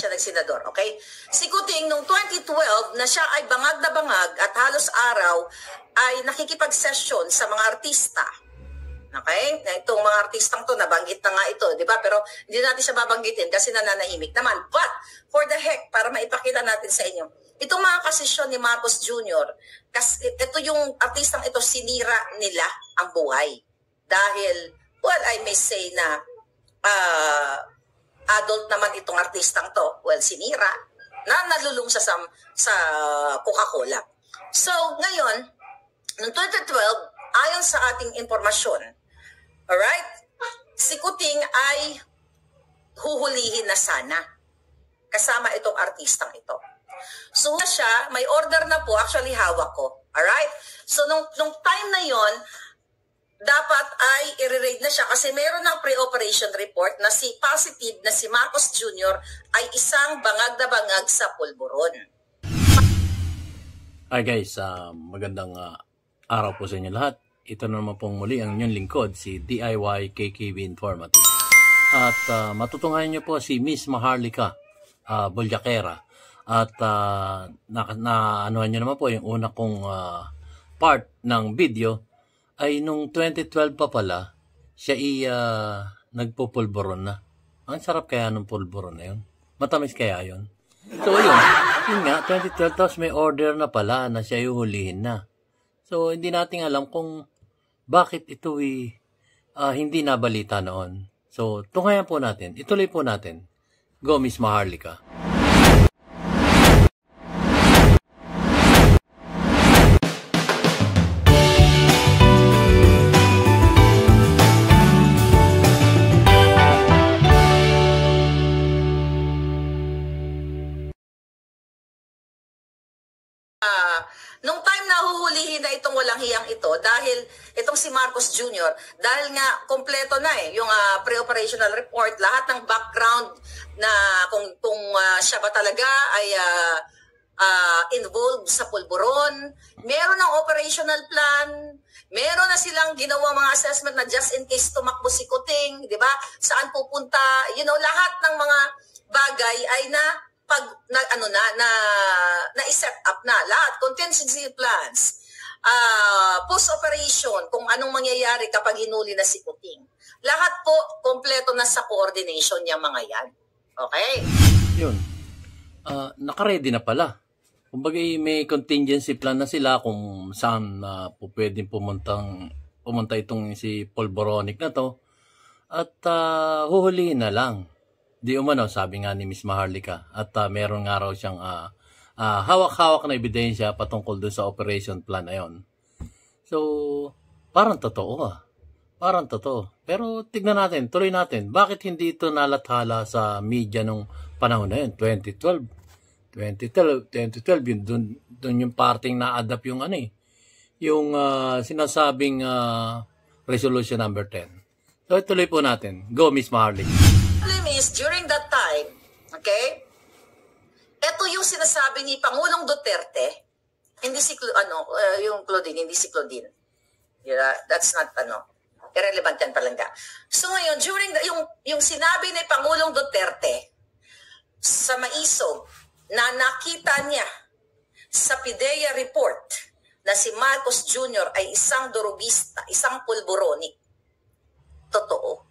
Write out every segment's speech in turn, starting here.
siya nagsenador, okay? Si Kuting, noong 2012, na siya ay bangag na bangag at halos araw ay nakikipag-session sa mga artista. Okay? Itong mga artistang to, nabanggit na nga ito, di ba? Pero hindi natin siya babanggitin kasi nananahimik naman. But, for the heck, para maipakita natin sa inyo, itong mga kasesyon ni Marcos Jr., kasi ito yung artistang ito, sinira nila ang buhay. Dahil, well, I may say na adult naman itong artistang to. Well, sinira na nalulung siya sa Coca-Cola. So, ngayon, noong 2012, ayon sa ating informasyon, alright, si Kuting ay huhulihin na sana kasama itong artistang ito. So, siya, may order na po, actually hawak ko. Alright? So, nung time na yon, dapat ay i-raid na siya kasi meron ng pre-operation report na si positive na si Marcos Jr. ay isang bangag na bangag sa pulburon. Hi guys, magandang araw po sa inyo lahat. Ito na naman pong muli ang inyong lingkod, si DIY KKB Informative. At matutunghayan nyo po si Miss Maharlika Bolyakera. At anuhan nyo naman po yung una kong part ng video ay nung 2012 pa pala, siya nagpupulburon na. Ang sarap kaya ng pulburon na yun. Matamis kaya yun. So yun nga, 2012 tapos may order na pala na siya yuhulihin na. So hindi natin alam kung bakit ito hindi nabalita noon. So tunghayan po natin, ituloy po natin. Go Miss Maharlika. Nung time na huhulihin na itong walang hiyang ito, dahil itong si Marcos Jr., dahil nga kompleto na yung pre-operational report, lahat ng background na kung siya ba talaga ay involved sa pulburon, meron ng operational plan, meron na silang ginawa mga assessment na just in case tumakbo si Kuting, di ba? Saan pupunta, lahat ng mga bagay ay na-set up na lahat, contingency plans, post-operation, kung anong mangyayari kapag hinuli na si Kuting. Lahat po, kompleto na sa coordination niya mga yan. Okay? Yun. Naka-ready na pala. Kumbaga may contingency plan na sila kung saan po pwedeng pumunta itong si Polboronic na to. At huhulihin na lang. Di umano, sabi nga ni Miss Maharlika. At meron nga raw siyang hawak-hawak na ebidensya patungkol doon sa operation plan na yon. So, parang totoo Parang totoo. Pero tignan natin, tuloy natin. Bakit hindi ito nalathala sa media nung panahon na yun? 2012, yun, dun yung parting na-adapt yung yung sinasabing resolution number 10. So, tuloy po natin. Go, Miss Maharlika. Is during that time, okay, ito yung sinasabi ni Pangulong Duterte, hindi si yung Claudine, hindi si Claudine. Yeah, that's not irrelevant yan palangga. So ngayon, during yung sinabi ni Pangulong Duterte sa Maisog na nakita niya sa PIDEA report na si Marcos Jr. ay isang durugista, isang pulburonic. Totoo.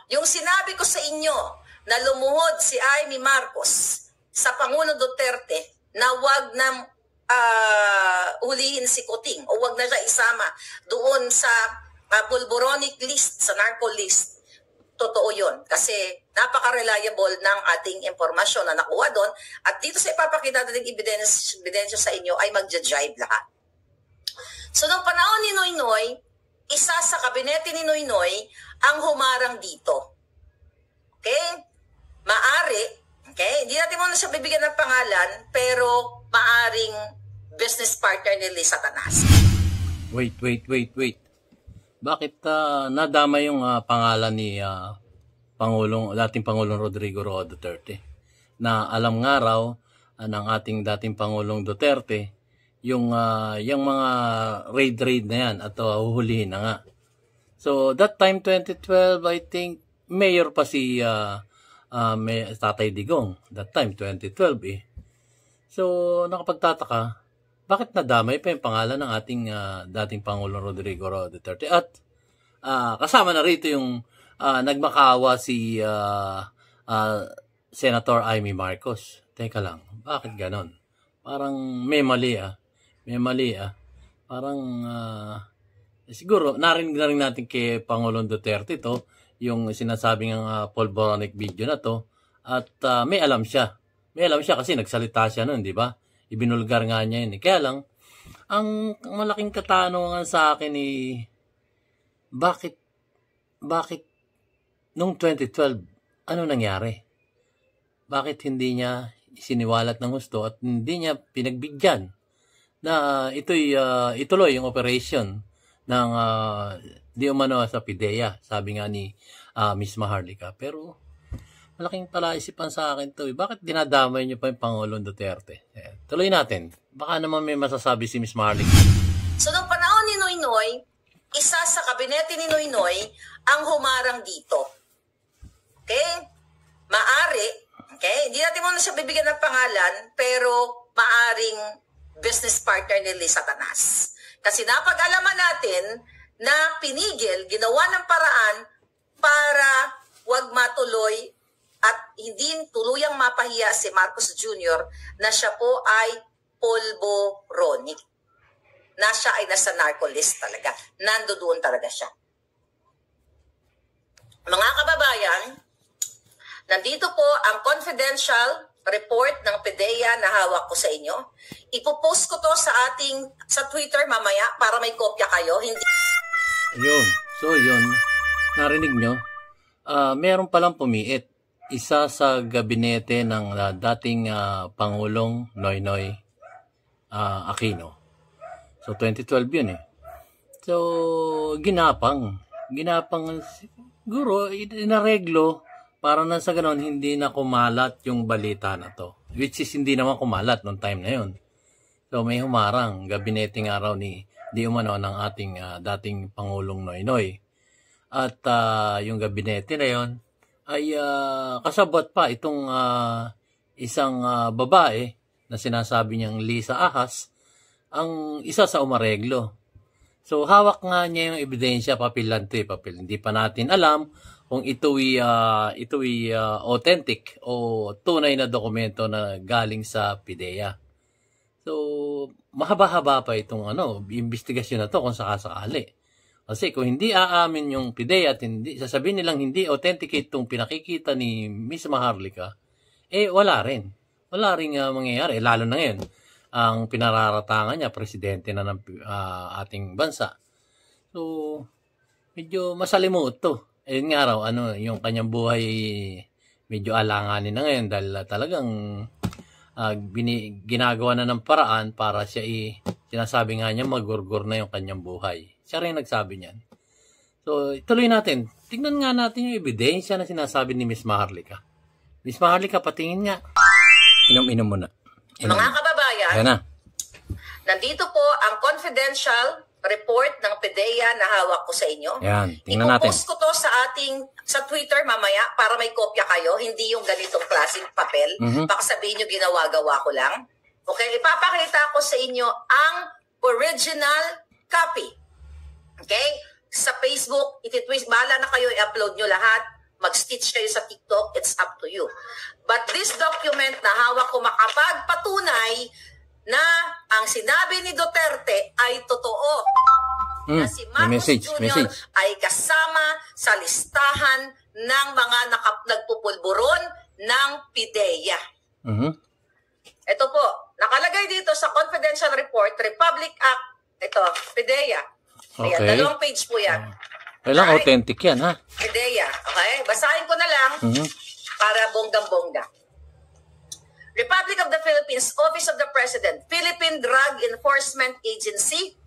Yung sinabi ko sa inyo na lumuhod si Amy Marcos sa Pangulo Duterte na wag na hulihin si Kuting o wag na siya isama doon sa pulburonic list, sa narco list. Totoo yun. Kasi napaka-reliable ng ating impormasyon na nakuha doon. At dito sa ipapakita natin ebidensya sa inyo ay magja-jive lahat. So, nung panahon ni Noynoy, isa sa kabinete ni Noynoy ang humarang dito. Okay? Maari, okay? Hindi natin muna siya bibigyan ng pangalan, pero maaring business partner ni Lisa Tanas. Wait. Bakit nadama yung pangalan ni dating Pangulong Rodrigo Roa Duterte? Na alam nga raw ng ating dating Pangulong Duterte yung mga raid na yan at huhulihin na nga. So that time 2012, I think mayor pa si may Tatay Digong, that time, 2012 eh. So, nakapagtataka, bakit nadamay pa yung pangalan ng ating dating Pangulong Rodrigo Duterte? At kasama na rito yung nagmakawa si Senator Amy Marcos. Teka lang, bakit ganon? Parang may mali May mali Parang siguro narinig na rin natin kay Pangulong Duterte to, yung sinasabing polboronic video na to, at may alam siya. May alam siya kasi nagsalita siya noon, di ba? Ibinulgar nga niya yun. Kaya lang, ang malaking katanungan sa akin bakit nung 2012, ano nangyari? Bakit hindi niya siniwalat ng gusto at hindi niya pinagbigyan na ituloy yung operation ng di umano sa PIDEA, sabi nga ni Miss Maharlika. Pero malaking palaisipan sa akin to. Bakit dinadamay niyo pa yung Pangulong Duterte? Tuloy natin. Baka naman may masasabi si Miss Maharlika. So, nung panahon ni Noynoy, isa sa kabinete ni Noynoy ang humarang dito. Okay? Maari, okay? Hindi natin muna siya bibigyan ng pangalan, pero maaring business partner ni Liz Satanas. Kasi napag-alaman natin na pinigil, ginawa ng paraan para wag matuloy at hindi tuluyang mapahiya si Marcos Jr. na siya po ay polboronic. Na siya ay nasa narco list talaga. Nandoon talaga siya. Mga kababayan, nandito po ang confidential report ng PIDEA na hawak ko sa inyo. Ipopost ko to sa Twitter mamaya para may kopya kayo. Hindi. Yun. So yun, narinig nyo, meron palang pumiit. Isa sa gabinete ng dating Pangulong Noynoy Aquino. So 2012 yun eh. So ginapang siguro inareglo para na sa ganon hindi na kumalat yung balita na to. Which is hindi naman kumalat noong time na yun. So may humarang gabinete nga raw ni di umano ng ating dating Pangulong Noynoy. At yung gabinete na yun ay kasabot pa itong isang babae na sinasabi niyang Lisa Ahas, ang isa sa umareglo. So hawak nga niya yung ebidensya, papel lang ito, papel. Hindi pa natin alam kung ito'y authentic o tunay na dokumento na galing sa PIDEA. So mahaba-haba pa itong investigasyon na to kung sakasakali. Kasi kung hindi aamin yung PIDEA at hindi, sasabihin nilang hindi authenticate itong pinakikita ni Miss Maharlika, wala rin. Wala rin mangyayari. Lalo na ngayon, ang pinararatangan niya, presidente na ng ating bansa. So, medyo masalimuot to. Ayun nga raw, yung kanyang buhay medyo alanganin na ngayon dahil talagang ginagawa na ng paraan para siya sinasabi nga niya magurgur na yung kanyang buhay. Siya rin nagsabi niyan. So, ituloy natin. Tignan nga natin yung ebidensya na sinasabi ni Miss Maharlika. Miss Maharlika, patingin nga. Inom-inom muna. Mga kababayan, ayan na. Nandito po ang confidential report ng PIDEA na hawak ko sa inyo. Ayan, tingnan natin. Ipopost ko to sa Twitter mamaya para may kopya kayo, hindi yung ganitong klaseng papel. Baka sabihin nyo ginawa-gawa ko lang. Okay, ipapakita ko sa inyo ang original copy. Okay? Sa Facebook, ititwist, bahala na kayo, i-upload nyo lahat. Mag-stitch kayo sa TikTok, it's up to you. But this document na hawak ko makapagpatunay na ang sinabi ni Duterte ay totoo. Na si Marcos Jr. ay kasama sa listahan ng mga nagpupulburon ng PIDEA. Ito po, nakalagay dito sa confidential report, Republic Act, ito, PIDEA. Ayan, Okay. 2 page po yan. Kailang authentic yan, ha? PIDEA, okay? Basahin ko na lang para bonggang-bongga. Republic of the Philippines, Office of the President, Philippine Drug Enforcement Agency,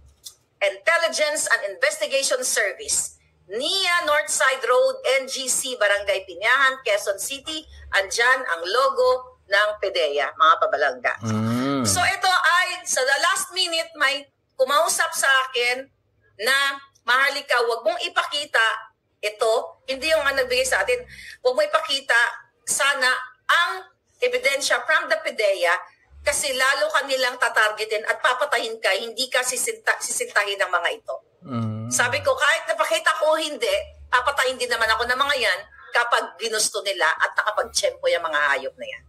Intelligence and Investigation Service, NIA Northside Road, NGC, Barangay Pinahan, Quezon City. Andyan ang logo ng PIDEA, mga pabalangga. So ito ay, sa the last minute, may kumausap sa akin na, Maharlika, wag mong ipakita ito, hindi yung nagbigay sa atin, wag mo ipakita sana ang ebidensya from the PDEA kasi lalo kanilang tatargetin at papatahin ka, hindi ka sisintahin ng mga ito. Sabi ko, kahit napakita ko hindi, papatahin din naman ako ng mga yan kapag ginusto nila at nakapag-tsempo yung mga hayop na yan.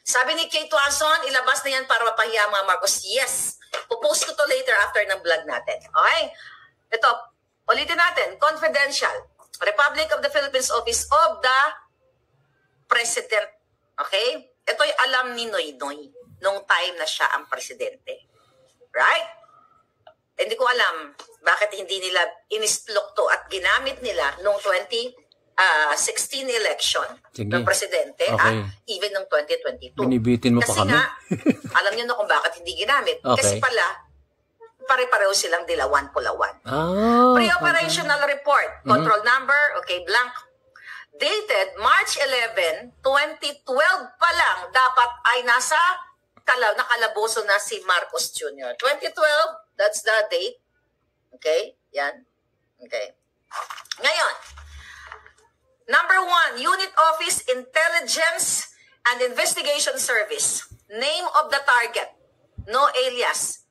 Sabi ni Kate Watson, ilabas na yan para mapahiya mga Marcos. Yes. Pupost ko to later after ng vlog natin. Okay? Ito, ulitin natin. Confidential. Republic of the Philippines Office of the President. Okay? Ito'y alam ni Noy Noy nung time na siya ang presidente. Right? Hindi ko alam bakit hindi nila inisplok to at ginamit nila nung 2016 election ng presidente, okay. Even ng 2022. Binibitin mo kasi pa kami. Nga, alam niyo na kung bakit hindi ginamit. Okay. Kasi pala, pare-pareho silang dilawan pulawan. Pre-operational report, control number, okay, blank. Dated March 11, 2012 pa lang, dapat ay nakalaboso na si Marcos Jr. 2012, that's the date. Okay, yan. Okay. Ngayon, number 1, Unit Office Intelligence and Investigation Service. Name of the target. No alias.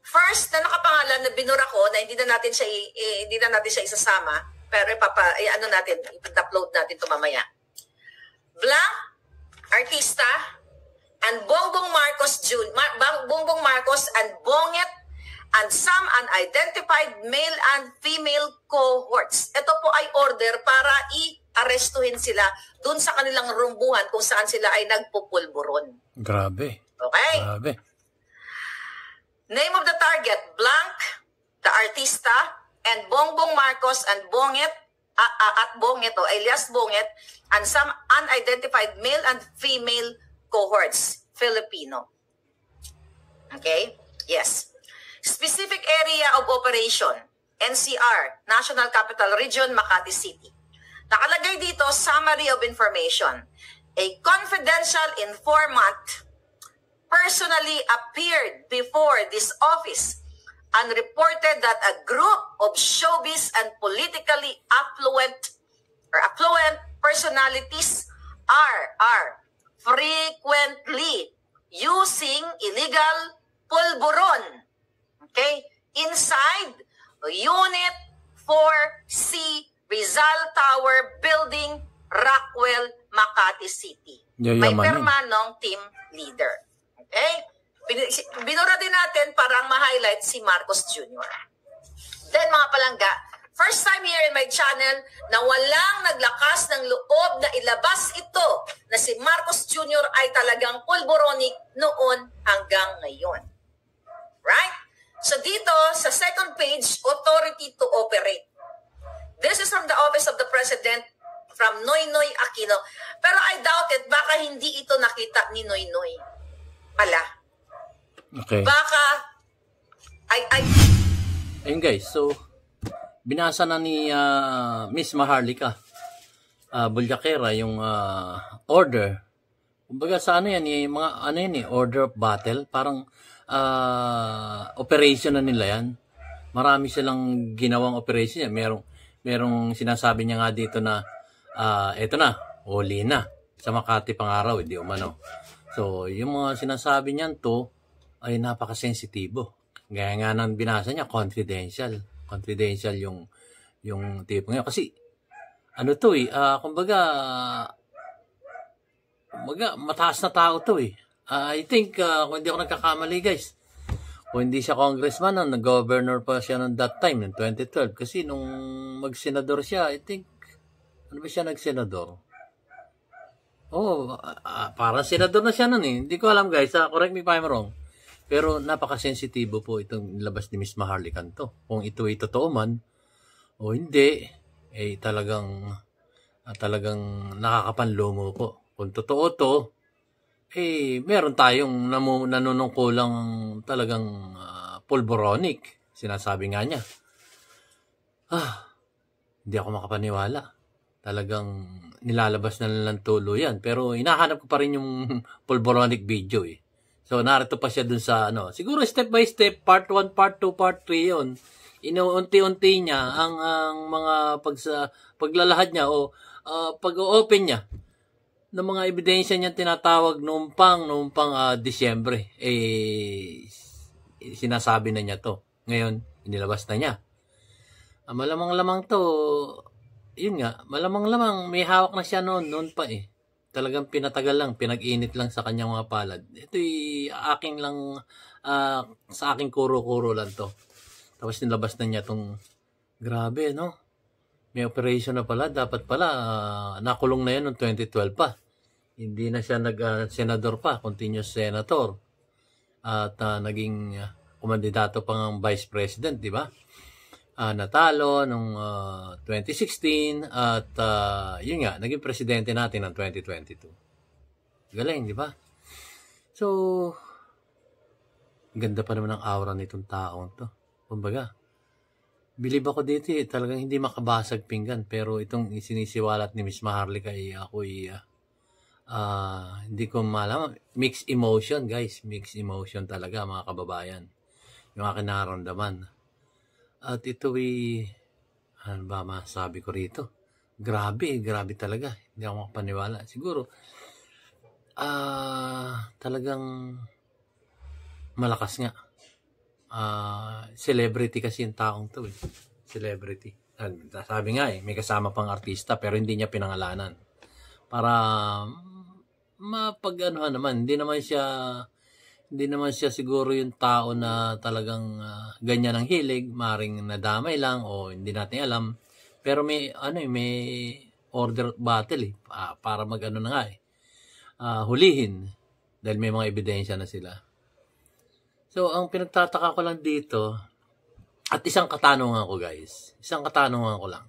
First na nakapangalan na binura ko na hindi na natin siya isasama, pero i-upload natin ito mamaya. Blank, artista, and Bongbong Marcos Jr. Bongbong Marcos and Bonget and some unidentified male and female cohorts. Ito po ay order para i-arestuhin sila dun sa kanilang rumbuhan kung saan sila ay nagpupulburon. Grabe. Okay? Grabe. Name of the target, blank, the artista, and Bongbong Marcos and Bonget, at Bonget, alias Bonget, and some unidentified male and female cohorts, Filipino. Okay? Yes. Specific area of operation, NCR, National Capital Region, Makati City. Nakalagay dito, summary of information. A confidential informant personally appeared before this office and reported that a group of showbiz and politically affluent personalities are frequently using illegal pulburon, okay, inside Unit 4C Rizal Tower Building, Rockwell, Makati City. May perma ng team leader. Okay? Binura din natin parang ma-highlight si Marcos Jr. Then mga palangga, first time here in my channel na walang naglakas ng loob na ilabas ito na si Marcos Jr. ay talagang pulboronic noon hanggang ngayon. Right? So dito, sa second page, authority to operate. This is from the Office of the President from Noynoy Aquino. Pero I doubt it, baka hindi ito nakita ni Noynoy. Pala. Okay. Baka, Ayun guys, so, binasa na ni Miss Maharlika Bulyakera yung order. Kumbaga sa ano yan, yung mga ano yan order of battle, parang operation na nila yan. Marami silang ginawang operation yan. Merong sinasabi niya nga dito na eto na, huli na sa Makati Pangaraw, hindi umano. So, yung mga sinasabi niyan to ay napakasensitibo. Gaya nga nang binasa niya, confidential. Confidential yung tipo ngayon. Kasi, ano to kumbaga, mataas na tao to I think, kung hindi ako nagkakamali guys, kung hindi siya congressman, nag-governor pa siya noong that time, in 2012. Kasi nung mag-senador siya, I think, ano ba siya nag-senador? Parang senador na siya nun Hindi ko alam guys, correct me if I'm wrong. Pero napakasensitibo po itong labas ni Miss Maharlika to. Kung ito ay totoo man, o hindi, talagang nakakapanlumo po. Kung totoo to, meron tayong nanunungkulang talagang pulboronic. Sinasabi nga niya. Hindi ako makapaniwala. Talagang nilalabas na lang tulo yan. Pero hinahanap ko pa rin yung pulboronic video So, narito pa siya dun sa siguro step by step, part 1, part 2, part 3 yun. Inuunti-unti niya ang mga paglalahad niya o pag-open niya ng mga ebidensya niya tinatawag noong pang Disyembre, sinasabi na niya to. Ngayon, inilabas na niya. Malamang-lamang to, yun nga, malamang-lamang may hawak na siya noon pa Talagang pinatagal lang, pinag-init lang sa kanyang mga palad. Ito'y aking lang, sa aking kuro-kuro lang to. Tapos nilabas na niya tong, grabe, no? May operation na pala, dapat pala, nakulong na yan noong 2012 pa. Hindi na siya nag-senador pa, continuous senator. At naging kumandidato pa ng vice president, di ba? Natalo nung 2016 at yun nga, naging presidente natin ng 2022. Galing, di ba? So, ganda pa naman ang aura nitong taong to. Kumbaga, bilib ako dito talagang hindi makabasag pinggan. Pero itong sinisiwalat ni Miss Maharlika ako'y hindi ko malaman. Mixed emotion, guys. Mixed emotion talaga, mga kababayan. Yung aking nararamdaman. At ito'y, ano ba masabi ko rito? Grabe talaga. Hindi ako makapaniwala. Siguro, talagang malakas nga. Celebrity kasi yung taong to Celebrity. Sabi nga may kasama pang artista pero hindi niya pinangalanan. Para mapag-anuhan naman, hindi naman siya siguro yung tao na talagang ganyan ang hilig, maring nadamay lang o hindi natin alam. Pero may order battle para mag-ano na nga hulihin dahil may mga ebidensya na sila. So, ang pinagtataka ko lang dito, at isang katanungan ko guys, ko lang.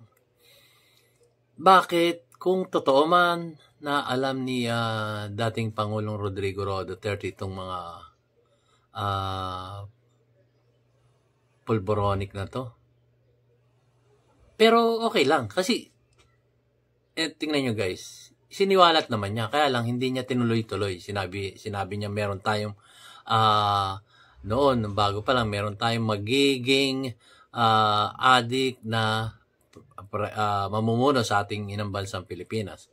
Bakit kung totoo man na alam ni dating Pangulong Rodrigo Roa Duterte itong mga pulboronic na to? Pero okay lang, kasi tingnan nyo guys, siniwalat naman niya, kaya lang hindi niya tinuloy-tuloy. Sinabi niya meron tayong noon, bago pa lang, meron tayong magiging addict na mamumuno sa ating inambansang Pilipinas.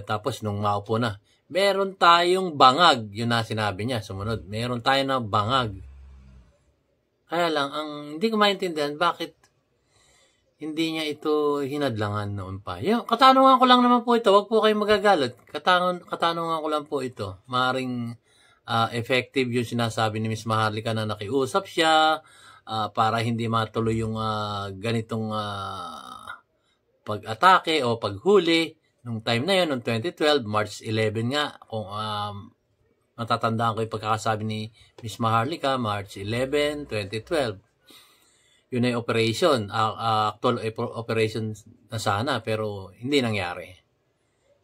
Tapos nung maupo na, meron tayong bangag. Yun na sinabi niya. Sumunod, meron tayong na bangag. Kaya lang, hindi ko maintindihan bakit hindi niya ito hinadlangan noon pa. Yung, katanungan ko lang naman po ito. Huwag po kayong magagalit. Katanungan ko lang po ito. Maaring effective yung sinasabi ni Miss Maharlika na nakiusap siya para hindi matuloy yung ganitong pag-atake o paghuli nung time na yun, noong 2012, March 11 nga, kung matatandaan ko yung pagkakasabi ni Miss Maharlika, March 11, 2012. Yun ay operation, actual operation na sana, pero hindi nangyari.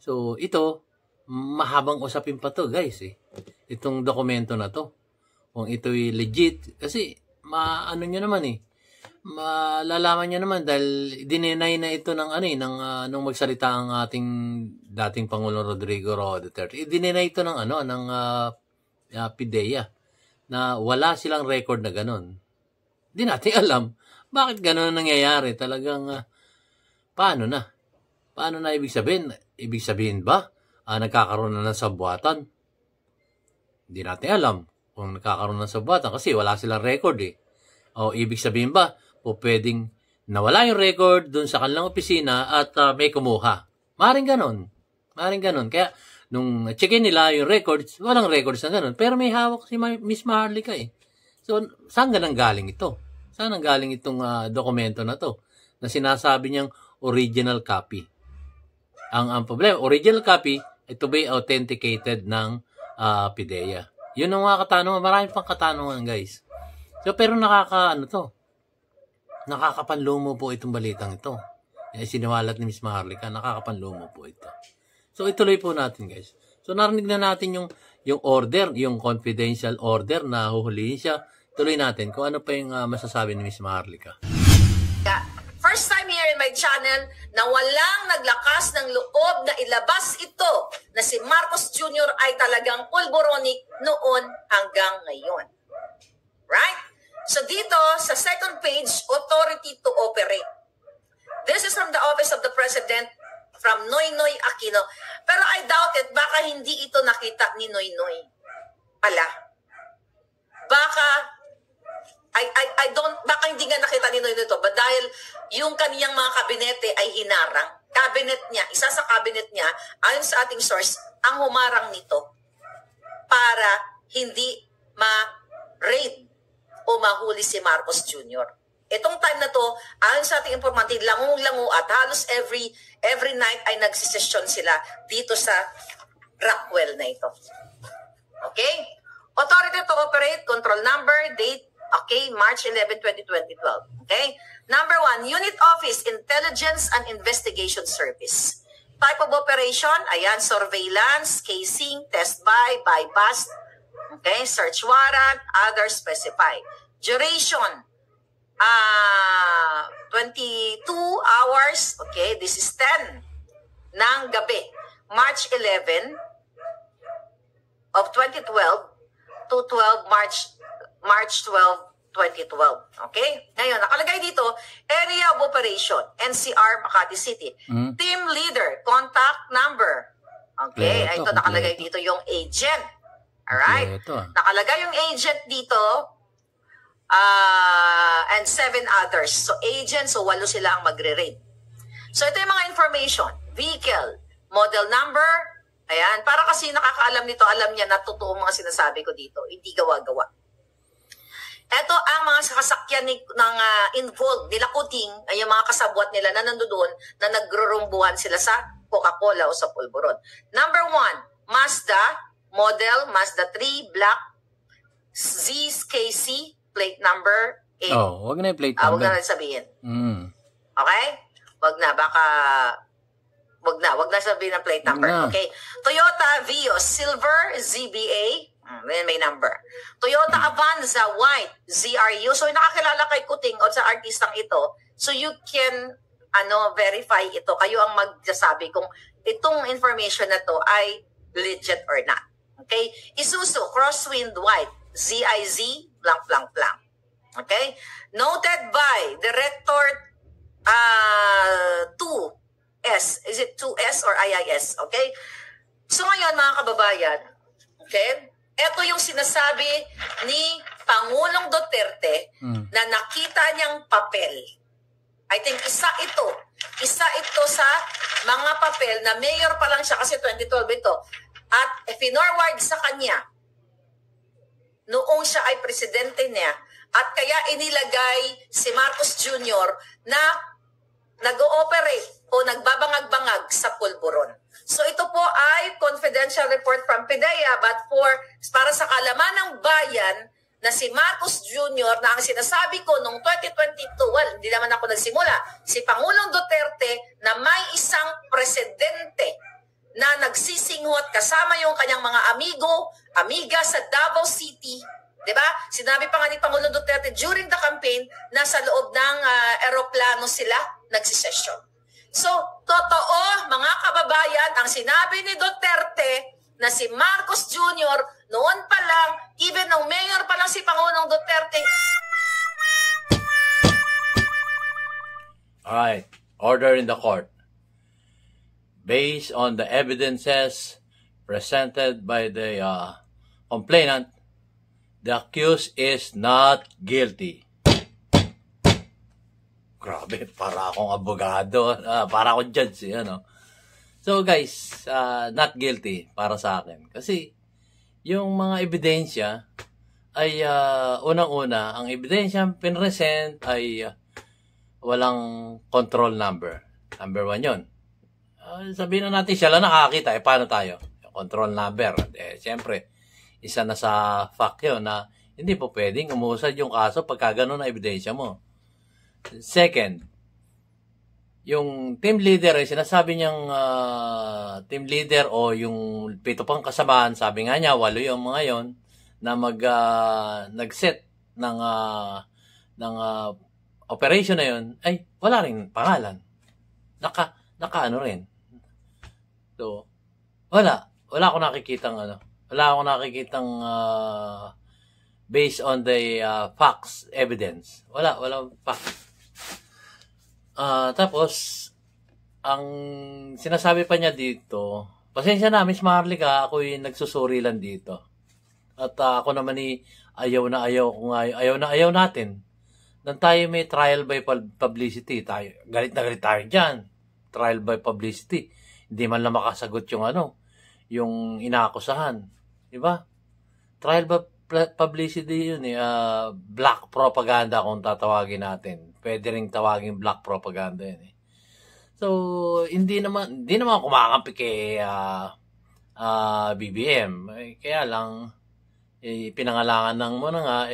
So, ito, mahabang usapin pa to guys itong dokumento na to. Kung ito'y legit, kasi maano nyo naman malalaman nyo naman dahil dinenay na ito ng nung magsalita ang ating dating Pangulong Rodrigo Roa Duterte. Dinenay ito ng PIDEA na wala silang record na ganun. Hindi natin alam bakit ganun nangyayari. Talagang paano na ibig sabihin? Ibig sabihin ba nagkakaroon na ng sabwatan? Hindi natin alam kung nagkakaroon ng sabwatan kasi wala silang record O ibig sabihin ba, pwedeng nawala yung record dun sa kanilang opisina at may kumuha. Maring ganun. Kaya nung checkin nila yung records, walang records na ganun. Pero may hawak si Miss Maharlika So, saan galing ito? Saan ang galing itong dokumento na to? Na sinasabi niyang original copy. Ang problema, original copy, ito ba'y authenticated ng PIDEA? Yun ang mga katanungan. Maraming pang katanungan, guys. So, pero nakakapanlumo po itong balitang ito. Siniwalat ni Miss Maharlika, nakakapanlumo po ito. So, ituloy po natin, guys. So, narinig na natin yung order, yung confidential order na huhulihin siya. Tuloy natin kung ano pa yung masasabi ni Miss Maharlika. First time here in my channel na walang naglakas ng loob na ilabas ito na si Marcos Jr. ay talagang pulboronic noon hanggang ngayon. Right? So dito, sa second page, authority to operate. This is from the Office of the President from Noynoy Aquino. Pero I doubt it, baka hindi ito nakita ni Noynoy pala. Baka baka hindi nga nakita ni Noynoy ito, but dahil yung kaniyang mga kabinete ay hinarang. Cabinet niya, isa sa cabinet niya, ayon sa ating source, ang humarang nito para hindi ma-raid o mahuli si Marcos Jr. Itong time na to, ayon sa ating informante, langung-langu at halos every night ay nagsisesyon sila dito sa Rockwell na ito. Okay? Authority to operate, control number, date, okay, March 11, 2012. Okay? Number 1, Unit Office, Intelligence and Investigation Service. Type of operation, ayan, surveillance, casing, test buy bust, okay, search warrant, others specified. Duration, 22 hours, okay, this is 10 ng gabi, March 11 of 2012 to 12 March 12, 2012. Okay? Ngayon, nakalagay dito, Area of Operation, NCR, Makati City. Team Leader, Contact Number. Okay? Ito, nakalagay dito yung agent. Alright? Nakalagay yung agent dito, and 7 others. So, agent, so 8 sila ang magre-raid. So, ito yung mga information. Vehicle, model number, ayan. Para kasi nakakaalam nito, alam niya na totoo mga sinasabi ko dito. Hindi gawa-gawa. Ito ang mga sasakyan ng involved nila Kuting, ay yung mga kasabwat nila na nandoon na nagrurumbuhan sila sa Coca-Cola o sa Pulburon. Number 1, Mazda, model Mazda 3, black, ZKC, plate number 8. Oh, wag na yung plate number. Wag na sabihin. Okay? Wag na sabihin ng plate number. Okay? Toyota Vios, silver, ZBA, may number. Toyota Avanza White ZRU. So nakakilala kay Kuting o sa artistang ito. So you can verify ito. Kayo ang magsasabi kung itong information na to ay legit or not. Okay? Isuzu Crosswind White ZIZ blank blank blank. Okay? Noted by Director 2S. Is it 2S or IIS? Okay? So ngayon mga kababayan, okay? Ito yung sinasabi ni Pangulong Duterte na nakita niyang papel. I think isa ito sa mga papel na mayor pa lang siya kasi 2012 ito. At finorward sa kanya noong siya ay presidente niya at kaya inilagay si Marcos Jr. na nag-ooperate o nagbabangag-bangag sa Pulburon. So ito po ay confidential report from PIDEA but para sa kalaman ng bayan na si Marcos Jr. na ang sinasabi ko noong 2022, well, hindi naman ako nagsimula, si Pangulong Duterte na may isang presidente na nagsisinghot kasama yung kanyang mga amiga sa Davao City. Diba? Sinabi pa nga ni Pangulong Duterte during the campaign na sa loob ng eroplano sila nagsisesyon. So, totoo, mga kababayan, ang sinabi ni Duterte na si Marcos Jr. noon pa lang, even nung mayor pa lang si Pangulong Duterte. Alright, order in the court. Based on the evidences presented by the complainant, the accused is not guilty. Grabe, para akong abogado, para akong judge, ano. So guys, not guilty para sa akin. Kasi yung mga ebidensya ay unang-una, ang ebidensya pinresent ay walang control number. Number 1 yun. Sabihin na natin siya lang nakakita, paano tayo? Control number. Siyempre, isa na sa fact yun na hindi po pwedeng umusad yung kaso pagka ganun na ebidensya mo. Second, yung team leader, sinasabi niyang team leader o yung 7 pang kasamaan, sabi nga niya, 8 yung mga yon na nag-set ng operation na yon ay wala rin pangalan. Naka ano rin. So, wala akong nakikitang based on the facts, evidence. Walang facts. Tapos, ang sinasabi pa niya dito, pasensya na, Miss Marlica, ako yung nagsusuri lang dito. At ako naman ayaw na ayaw natin. Nang tayo may trial by publicity, tayo, galit na galit tayo dyan. Trial by publicity. Hindi man lang makasagot yung inaakusahan. Diba? Trial by publicity yun black propaganda kung tatawagin natin. Pwede rin tawagin black propaganda yun So, hindi naman kumakampi kay BBM. Kaya lang, pinangalangan ng muna nga,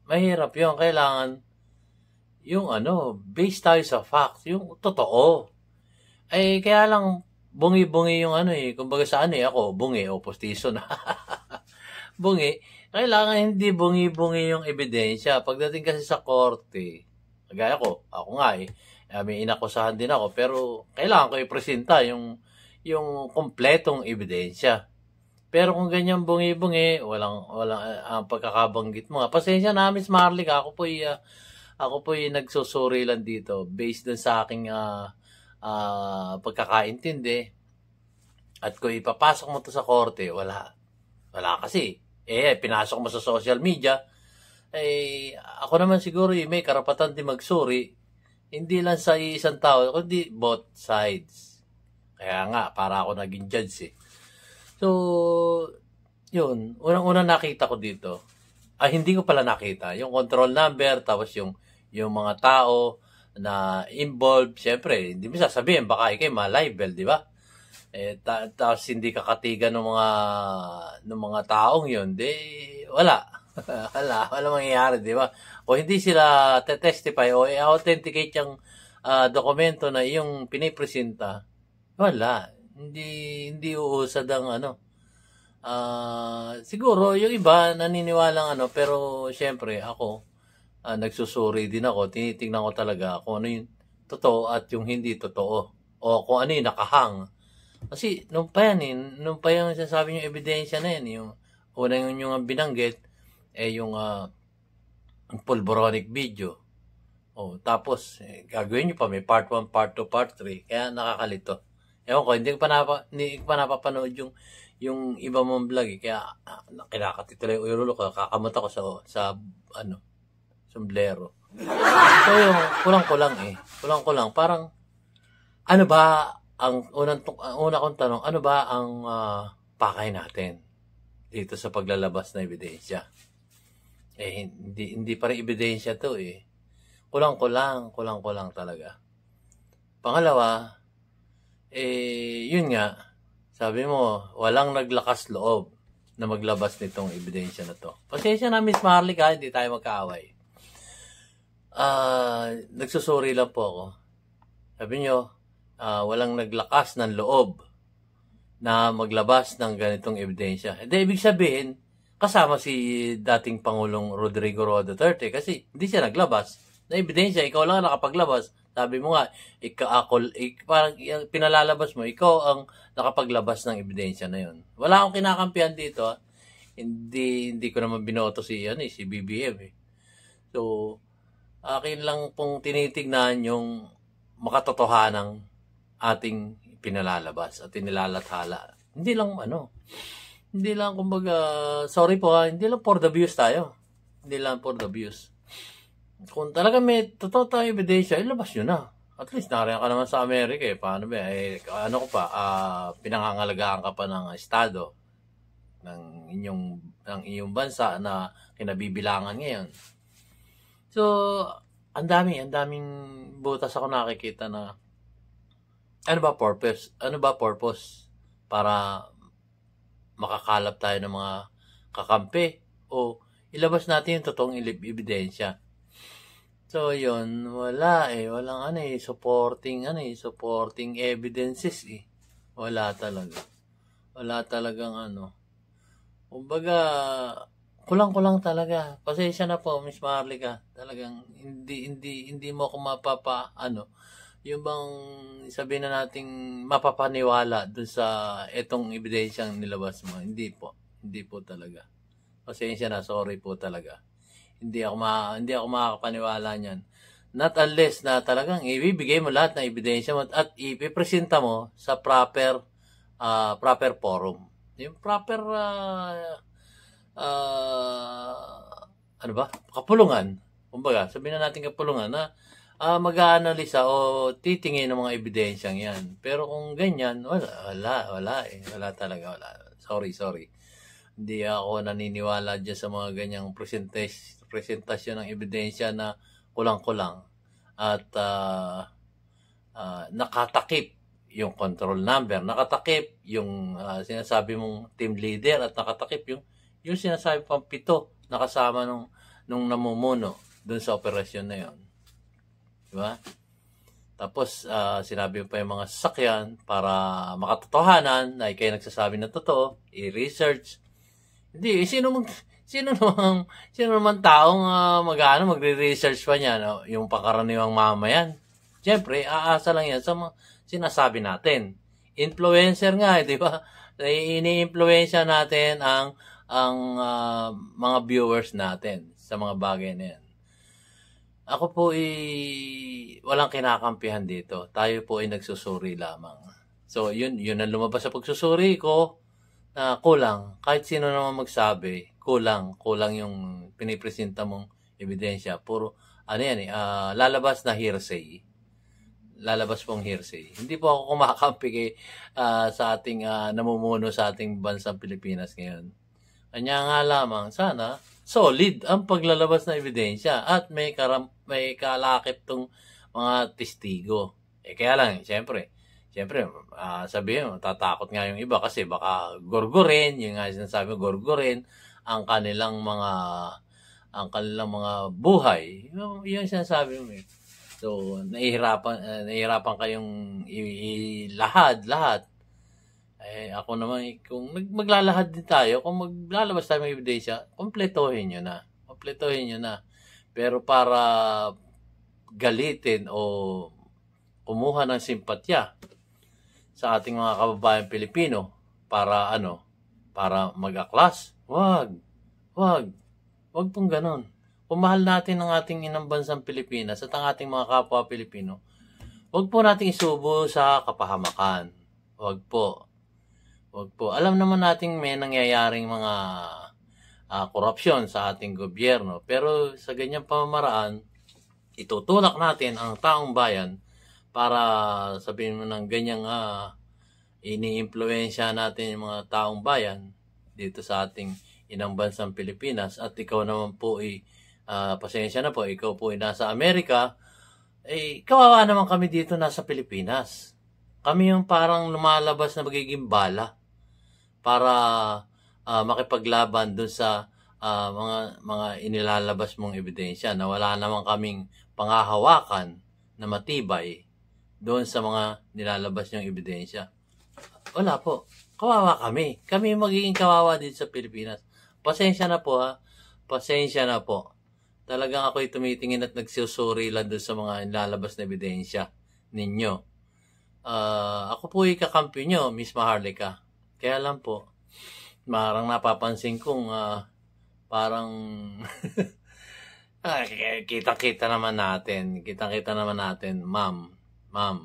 mahirap yun. Kailangan, based tayo sa facts, yung totoo. Kaya lang, bungi-bungi yung kumbaga sa ako, bungi o postiso na. Bungi, kailangan hindi bungi-bungi yung ebidensya. Pagdating kasi sa korte, kagaya ko, ako nga may inakusahan din ako, pero kailangan ko ipresenta yung kompletong ebidensya. Pero kung ganyan bungi-bungi, walang ang pagkakabanggit mo. Pasensya na, Miss Marlica, ako po nagsusuri lang dito based dun sa aking pagkakaintindi. At kung ipapasok mo to sa korte, wala kasi. Pinasok mo sa social media, ako naman siguro may karapatan din magsuri, hindi lang sa isang tao, kundi both sides. Kaya nga, para ako naging judge So, yun. Unang-una nakita ko dito. Hindi ko pala nakita. Yung control number, tapos yung mga tao na involved. Siyempre, hindi mo sasabihin, baka ikay ma-libel, di ba? Tapos hindi kakatigan ng mga taong yun. Wala. wala mangyayari, di ba? O hindi sila testify o i-authenticate yung dokumento na yung pinipresenta. Wala. Hindi uusad ang siguro yung iba naniniwalang pero syempre ako nagsusuri din ako, tinitingnan ko talaga kung ano yung totoo at yung hindi totoo o kung ano yung nakahang. Kasi nung pa yung sasabi yung ebidensya na yan, yung unang yung binanggit yung pulboronic video. Tapos gagawin nyo pa may part 1, part 2, part 3, kaya nakakalito. Ewan ko, hindi ko pa napapanood yung iba mong vlog kaya kinakatituloy yung ulo ko, kakamot ako sa sombrero. So yung kulang-kulang, parang ano ba ang una kong tanong, ano ba ang pakay natin dito sa paglalabas na ebidensya? Hindi pa rin ebidensya to kulang-kulang talaga. Pangalawa, yun nga, sabi mo, walang naglakas loob na maglabas nitong ebidensya na to. Pasensya na, Miss Marlica, hindi tayo magkaaway. Nagsusuri lang po ako. Sabi nyo, walang naglakas ng loob na maglabas ng ganitong ebidensya. Ibig sabihin, kasama si dating Pangulong Rodrigo Roa Duterte kasi hindi siya naglabas na ebidensya. Ikaw lang nakapaglabas. Sabi mo nga, parang pinalalabas mo, ikaw ang nakapaglabas ng ebidensya na yun. Wala akong kinakampihan dito. Hindi ko naman binoto si BBM. So, akin lang pong tinitignan yung makatotohanang ating pinalalabas at inilalathala. Hindi lang kumbaga, sorry po hindi lang for the views tayo. Hindi lang for the views. Kung talaga may totoo tayong ebidensya, ilabas nyo na. At least nariyan ka naman sa Amerika Paano ba? Pinangangalagaan ka pa ng estado ng inyong bansa na kinabibilangan ngayon. So, ang daming butas ako nakikita na ano ba purpose? Para makakalap tayo ng mga kakampi o ilabas natin yung totoong ebidensya. So, yun, walang supporting evidences Wala talagang Kumbaga, kulang-kulang talaga. Pasensya na po, Miss Marlica. Talagang hindi mo ako yung bang sabihin na nating mapapaniwala dun sa etong ebidensyang nilabas mo. Hindi po talaga. Pasensya na, sorry po talaga. Hindi ako makakapaniwala niyan. Not unless na talagang ibibigay mo lahat ng ebidensya mo at ipipresenta mo sa proper forum. Yung proper ano ba? Kapulungan. Kumbaga, sabihin na natin kapulungan na mag-aanalisa o titingin ng mga ebidensyang yan. Pero kung ganyan, wala eh. Wala talaga, wala. Sorry. Hindi ako naniniwala dyan sa mga ganyang presentasyon ng ebidensya na kulang-kulang. At nakatakip yung control number, nakatakip yung sinasabi mong team leader, at nakatakip yung sinasabi pang 7 na kasama nung namumuno dun sa operasyon na yon. Diba? Tapos, sinabi pa yung mga sasakyan para makatotohanan na ikay nagsasabi ng totoo, i-research. Hindi, sino naman taong magre-research pa niya, no? Yung pangkaraniwang mamayan. Siyempre, aasa lang yan sa sinasabi natin. Influencer nga, di ba? Ini-influensya natin ang mga viewers natin sa mga bagay na yan. Ako po walang kinakampihan dito. Tayo po ay nagsusuri lamang. So, yun ang lumabas sa pagsusuri ko na kulang. Kahit sino naman magsabi, kulang yung pinipresenta mong ebidensya. Puro, lalabas na hearsay. Lalabas pong hearsay. Hindi po ako kumakampi sa ating namumuno sa ating bansang Pilipinas ngayon. Kanya nga lamang, sana solid ang paglalabas ng ebidensya at may kalakip tong mga testigo. Kaya lang, siyempre, sabihin mo, tatakot nga yung iba kasi baka gorgorin, yung nga sinasabi mo, gorgorin ang kanilang mga buhay. Yung sinasabi mo. So, nahihirapan kayong lahat. Ako naman, kung maglalahad din tayo, kung maglalabas tayo ng ebidensya, kompletohin nyo na. Pero para galitin o kumuha ng simpatya sa ating mga kababayan Pilipino para mag-aklas, wag pong ganon. Kung mahal natin ang ating inang bansang Pilipinas at ang ating mga kapwa Pilipino, wag po nating isubo sa kapahamakan. Wag po. Alam naman nating may nangyayaring mga korupsyon sa ating gobyerno. Pero sa ganyang pamamaraan, itutulak natin ang taong bayan para sabihin mo ng ganyang ini-impluwensya natin yung mga taong bayan dito sa ating inang bansang Pilipinas. At ikaw naman po pasensya na po, ikaw po nasa Amerika, kawawa naman kami dito nasa Pilipinas. Kami yung parang lumalabas na magiging bala para makipaglaban dun sa mga inilalabas mong ebidensya na wala naman kaming panghahawakan na matibay doon sa mga nilalabas niyong ebidensya. Wala po. Kawawa kami. Kami magiging kawawa dito sa Pilipinas. Pasensya na po. Talagang ako'y tumitingin at nagsusuri lang doon sa mga nilalabas na ebidensya ninyo. Ako po kakampi nyo, Miss Maharlika. Kaya lang po, marang napapansin kong parang kita-kita naman natin, ma'am,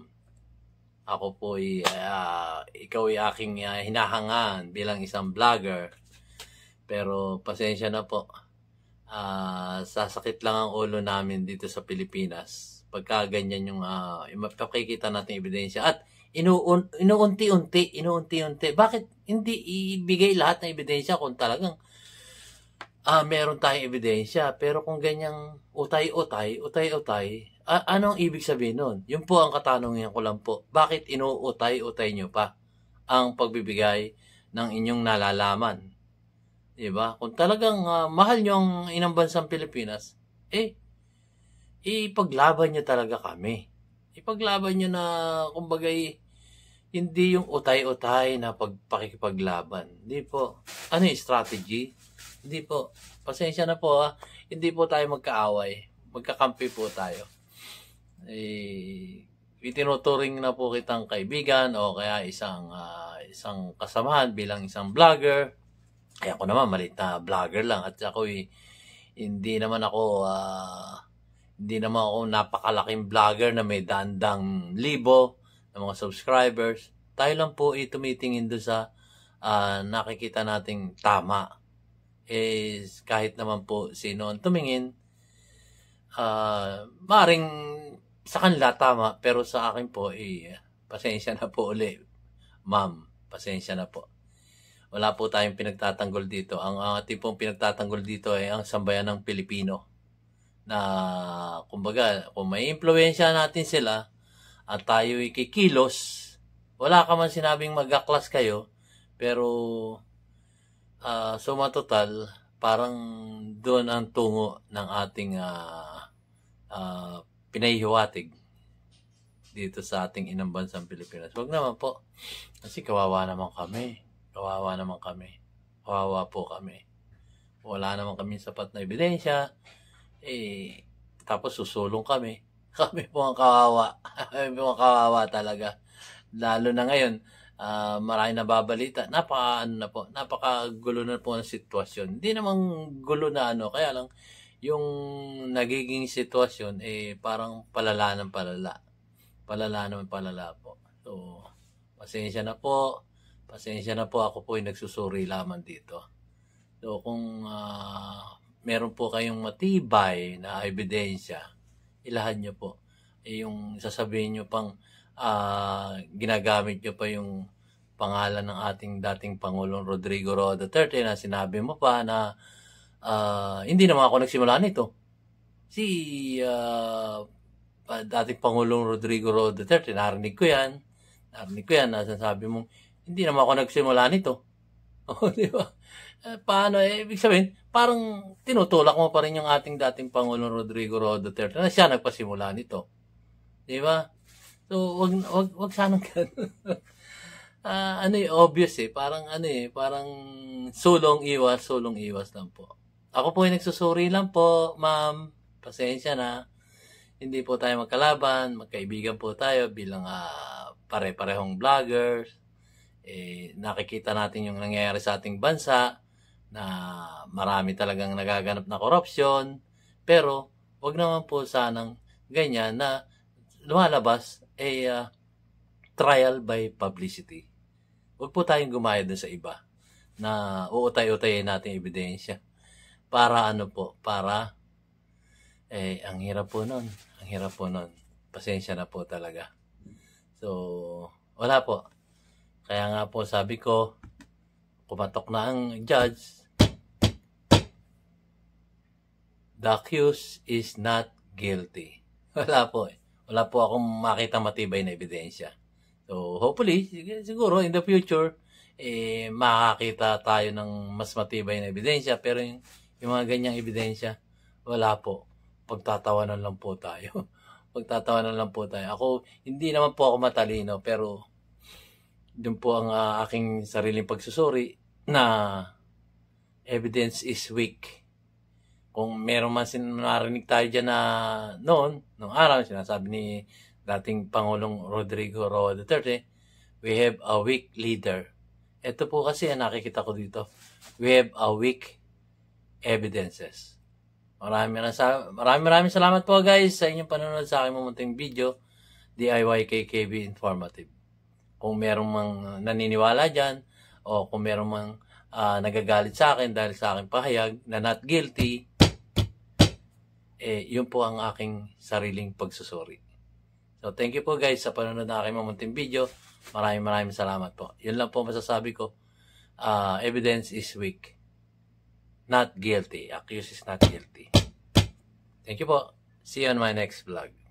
ako po ikaw ay aking hinahangaan bilang isang vlogger. Pero pasensya na po, sasakit lang ang ulo namin dito sa Pilipinas pagka ganyan yung makikita natin ebidensya at inuunti-unti. Bakit hindi ibigay lahat ng ebidensya kung talagang meron tayong ebidensya? Pero kung ganyang utay-utay, anong ibig sabihin nun? Yun po ang katanungan ko lang po. Bakit inuutay-utay nyo pa ang pagbibigay ng inyong nalalaman? Diba? Kung talagang mahal nyo ang inang bansang Pilipinas, ipaglaban nyo talaga kami. Ipaglaban nyo na, kumbagay, hindi yung utay-utay na pakikipaglaban. Hindi po. Ano yung strategy? Hindi po. Pasensya na po Hindi po tayo magkaaway. Magkakampi po tayo. Itinuturing na po kitang kaibigan o kaya isang kasamahan bilang isang vlogger. Kaya ako naman, maliit na vlogger lang. At ako hindi naman ako Hindi naman ako napakalaking vlogger na may daan-dang libo ng mga subscribers. Tayo lang po tumitingin doon sa nakikita nating tama. Kahit naman po sino ang tumingin, maring sa kanila tama, pero sa akin po, pasensya na po uli. Ma'am, pasensya na po. Wala po tayong pinagtatanggol dito. Ang ating pong pinagtatanggol dito ay ang sambayan ng Pilipino. Na, kumbaga, kung may impluwensya natin sila at tayo kikilos, wala ka man sinabing mag-aklas kayo, pero suma total, parang doon ang tungo ng ating pinahihiwatig dito sa ating inang bansang Pilipinas. Wag naman po. Kasi kawawa naman kami. Kawawa naman kami. Kawawa po kami. Wala naman kami sapat na ebidensya. Tapos susulong kami. Kami po ang kawawa. Kami po ang kawawa talaga. Lalo na ngayon, marami na babalita. Napakagulo na po ng sitwasyon. Hindi namang gulo na kaya lang, yung nagiging sitwasyon, parang palala ng palala. Palala naman palala po. So, pasensya na po. Pasensya na po, ako po ay nagsusuri lamang dito. So, kung meron po kayong matibay na ebidensya, ilahan nyo po. Yung sasabihin nyo pang ginagamit nyo pa yung pangalan ng ating dating Pangulong Rodrigo Roa Duterte na sinabi mo pa na hindi naman ako nagsimula nito. Si dating Pangulong Rodrigo Roa Duterte, narinig ko yan, na sasabi mo, hindi naman ako nagsimula nito. Di ba? Paano? Ibig sabihin, parang tinutulak mo pa rin yung ating dating Pangulong Rodrigo Roa Duterte na siya nagpasimula nito. Di ba? So, wag sanang ganun. Obvious parang parang sulong iwas lang po. Ako po ay nagsusuri lang po, ma'am. Pasensya na. Hindi po tayo magkalaban, magkaibigan po tayo bilang pare-parehong vloggers. Nakikita natin yung nangyayari sa ating bansa na marami talagang nagaganap na korupsyon, pero wag naman po sanang ganyan na lumalabas trial by publicity. Wag po tayong gumaya dun sa iba na uutay-utayin natin ebidensya para para ang hirap po nun. Ang hirap po nun. Pasensya na po talaga. So, wala po. Kaya nga po sabi ko, kumatok na ang judge. The accused is not guilty. Wala po Wala po akong makita matibay na ebidensya. So, hopefully, siguro in the future, makakita tayo ng mas matibay na ebidensya. Pero yung mga ganyang ebidensya, wala po. Pagtatawanan lang po tayo. Pagtatawanan lang po tayo. Ako, hindi naman po ako matalino, pero yun po ang aking sariling pagsusuri na evidence is weak. Kung meron man narinig tayo dyan na noong araw, sinasabi ni dating Pangulong Rodrigo Roa Duterte, we have a weak leader. Ito po kasi ang nakikita ko dito. We have a weak evidences. Maraming salamat po guys sa inyong panonood sa aking mamunting video, DIY KKB Informative. Kung merong mang naniniwala dyan, o kung merong mang nagagalit sa akin dahil sa aking pahayag na not guilty, yun po ang aking sariling pagsusuri. So, thank you po guys sa panonood ng aking mamunting video. Maraming salamat po. Yun lang po masasabi ko. Evidence is weak. Not guilty. Accused is not guilty. Thank you po. See you on my next vlog.